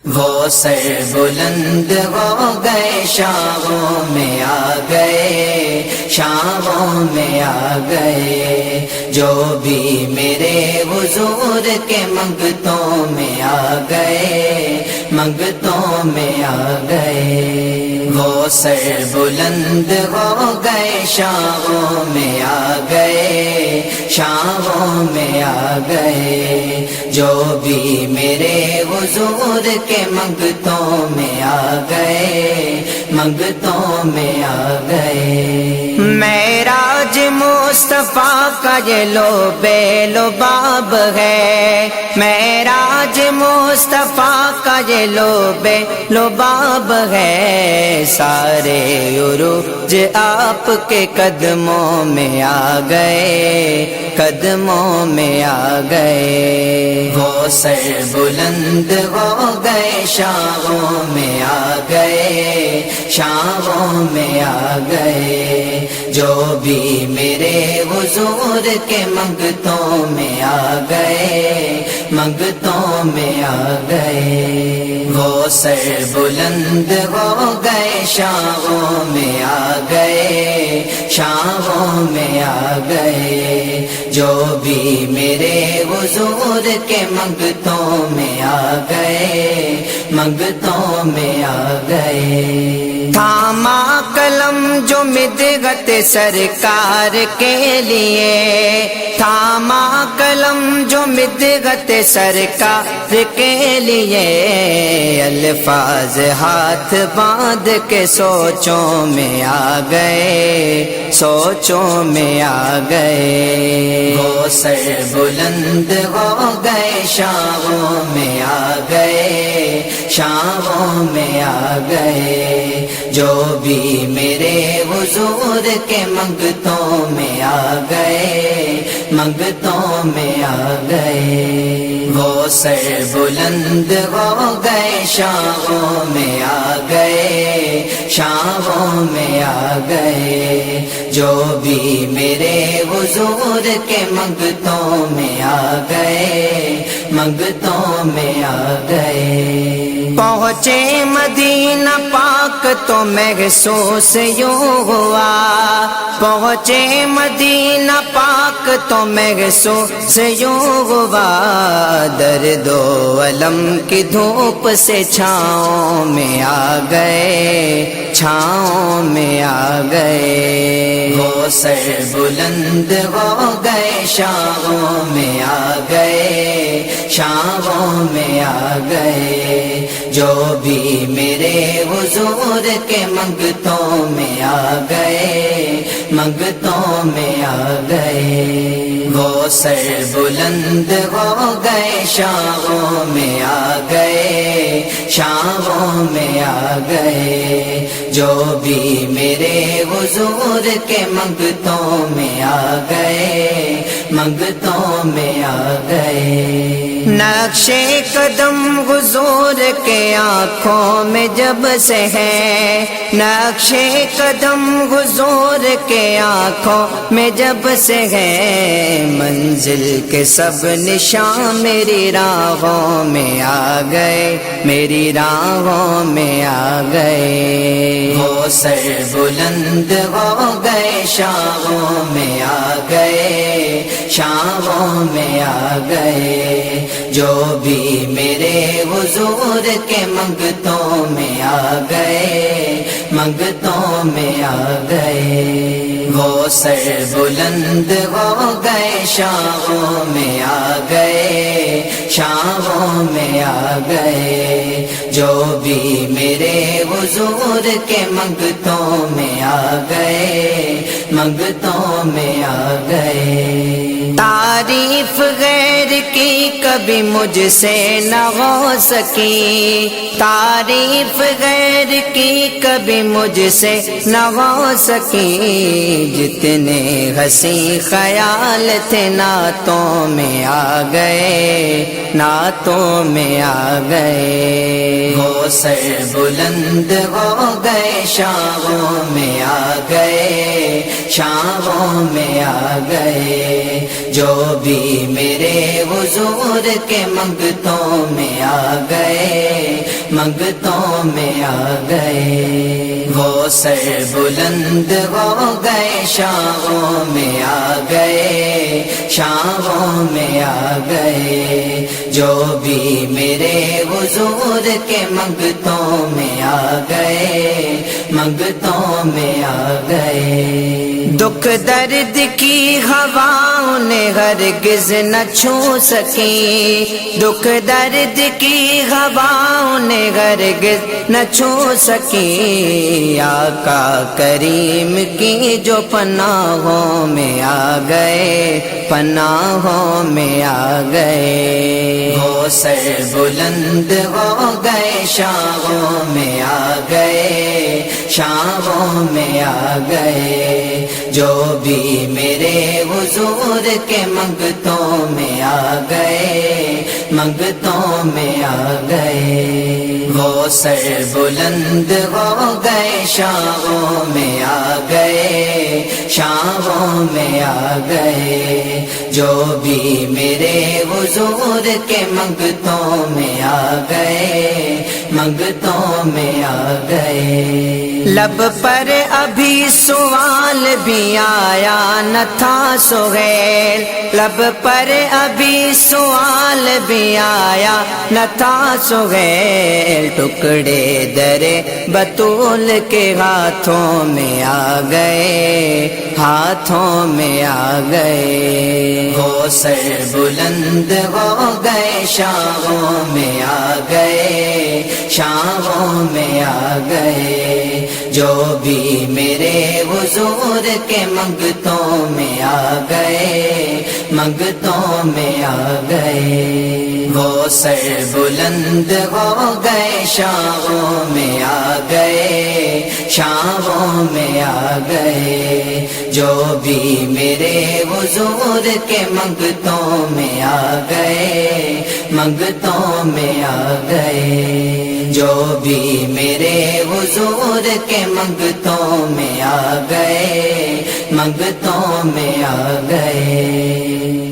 وہ سر بلند ہو گئے، شاموں میں آ گئے، شاموں میں آ گئے، جو بھی میرے حضور کے منگتوں میں آ گئے، منگتوں میں آ گئے۔ وہ سر بلند ہو گئے، شاموں میں آ گئے، شاموں میں آ گئے، جو بھی میرے حضور کے منگتوں میں آ گئے، منگتوں میں آ گئے۔ معراج مصطفیٰ کا یہ لبے لباب ہے، معراج مصطفیٰ کا یہ لبے لباب ہے، سارے عروج آپ کے قدموں میں آ گئے، قدموں میں آ گئے۔ وہ سر بلند ہو گئے، شاموں میں آ گئے، شاموں میں آ گئے، جو بھی میرے حضور کے منگتوں میں آ گئے، منگتوں میں آ گئے۔ وہ سر بلند ہو گئے، شاموں میں آ گئے، شاموں میں آ گئے، جو بھی میرے حضور کے منگتوں میں آ گئے، منگتوں میں آ گئے۔ تھاما قلم جو مدحت سرکار کے لیے، تھاما قلم جو مدحت سرکار کے لیے، الفاظ ہاتھ باندھ کے سوچوں میں آ گئے، سوچوں میں آ گئے۔ وہ سر بلند ہو گئے، شاموں میں آ گئے، شاموں میں آ گئے، جو بھی میرے حضور کے منگتوں میں آ گئے، منگتوں میں آ گئے۔ وہ سر بلند ہو گئے، شاموں میں آ گئے، شاموں میں آ گئے، جو بھی میرے حضور کے منگتوں میں آ گئے، منگتوں میں آ گئے۔ پہنچے مدینہ پاک تو محسوس یوں ہوا، پہنچے مدینہ پاک تو محسوس یوں ہوا، درد و الم کی دھوپ سے چھاؤں میں آ گئے، چھاؤں میں آ گئے۔ وہ سر بلند ہو گئے، شاموں میں آ گئے، شاموں میں آ گئے، جو بھی میرے حضور کے منگتوں میں آ گئے، منگتوں میں آ گئے۔ وہ سر بلند ہو گئے، شاموں میں آ گئے، شاموں میں آ گئے، جو بھی میرے حضور کے منگتوں میں آ گئے، منگتوں میں آ گئے۔ نقش قدم حضور کے آنکھوں میں جب سے ہے، نقش قدم حضور کے آنکھوں میں جب سے ہے، منزل کے سب نشان میری راہوں میں آ گئے، میری راہوں میں آ گئے۔ وہ سر بلند ہو گئے، شاموں میں آ گئے، شاموں میں آ گئے، جو بھی میرے حضور کے منگتوں میں آ گئے، منگتوں میں آ گئے۔ وہ سر بلند ہو گئے، شاموں میں آ گئے، شاموں میں آ گئے، جو بھی میرے حضور کے منگتوں میں آ گئے، منگتوں میں آ گئے۔ تعریف غیر کی کبھی مجھ سے نہ ہو سکی، تعریف غیر کی کبھی مجھ سے نہ ہو سکی، جتنے حسین خیال تھے نعتوں میں آ گئے، نعتوں میں آ گئے۔ وہ سر بلند ہو گئے، شاموں میں آ گئے، شاموں میں آ گئے، جو بھی میرے حضور کے منگتوں میں آ گئے، منگتوں میں آ گئے، وہ سر بلند ہو گئے، شاہوں میں آ گئے، شاہوں میں آ گئے، جو بھی میرے حضور کے منگتوں میں آ گئے، منگتوں میں آ گئے۔ دکھ درد کی ہواؤں نے ہرگز نہ چھو سکی، دکھ درد کی ہواؤں نے ہرگز نہ چھو سکی، آقا کریم کی جو پناہوں میں آ گئے، پناہوں میں آ گئے، وہ سر بلند ہو گئے، شاہوں میں آ گئے، شاہوں میں آ گئے، جو بھی میرے حضور کے منگتوں میں آ گئے، منگتوں میں آ گئے، وہ سر بلند ہو گئے، شاہوں میں آ گئے، شاہوں میں آ گئے، جو بھی میرے حضور کے منگتوں میں آ گئے، منگتوں میں آ گئے۔ لب پر ابھی سوال بھی آیا نہ تھا سہیل، لب پر ابھی سوال بھی آیا نہ تھا سہیل، ٹکڑے درے بطول کے ہاتھوں میں آ گئے، ہاتھوں میں آ گئے، وہ سر بلند ہو گئے، شاہوں میں آ گئے، شاہوں میں آ گئے، جو بھی میرے حضور کے منگتوں میں آ گئے، منگتوں میں آ گئے، وہ سر بلند ہو گئے، شاہوں میں آ گئے، شاہوں میں آ گئے، جو بھی میرے حضور کے منگتوں میں آ گئے، منگتوں میں آ گئے، جو بھی میرے حضور کے منگتوں میں آ گئے، منگتوں میں آ گئے۔